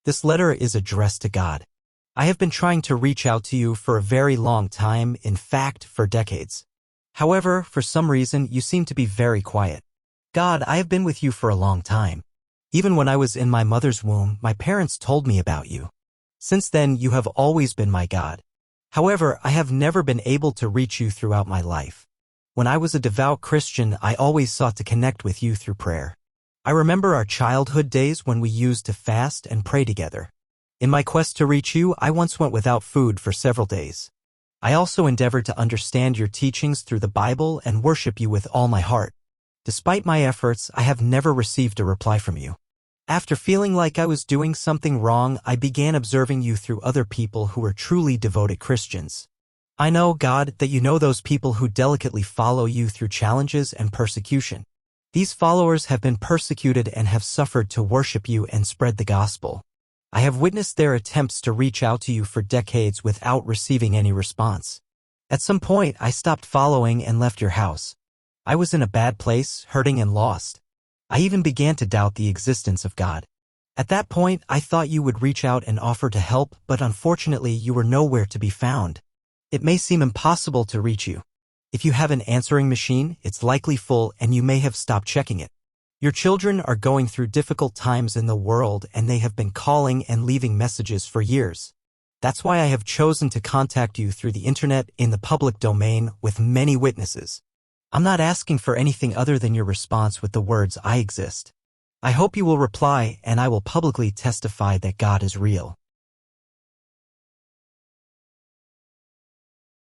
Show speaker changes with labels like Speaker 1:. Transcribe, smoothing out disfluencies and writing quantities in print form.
Speaker 1: This letter is addressed to God. I have been trying to reach out to you for a very long time, in fact, for decades. However, for some reason, you seem to be very quiet. God, I have been with you for a long time. Even when I was in my mother's womb, my parents told me about you. Since then, you have always been my God. However, I have never been able to reach you throughout my life. When I was a devout Christian, I always sought to connect with you through prayer. I remember our childhood days when we used to fast and pray together. In my quest to reach you, I once went without food for several days. I also endeavored to understand your teachings through the Bible and worship you with all my heart. Despite my efforts, I have never received a reply from you. After feeling like I was doing something wrong, I began observing you through other people who were truly devoted Christians. I know, God, that you know those people who delicately follow you through challenges and persecution. These followers have been persecuted and have suffered to worship you and spread the gospel. I have witnessed their attempts to reach out to you for decades without receiving any response. At some point, I stopped following and left your house. I was in a bad place, hurting and lost. I even began to doubt the existence of God. At that point, I thought you would reach out and offer to help, but unfortunately, you were nowhere to be found. It may seem impossible to reach you. If you have an answering machine, it's likely full and you may have stopped checking it. Your children are going through difficult times in the world and they have been calling and leaving messages for years. That's why I have chosen to contact you through the internet in the public domain with many witnesses. I'm not asking for anything other than your response with the words, "I exist." I hope you will reply and I will publicly testify that God is real.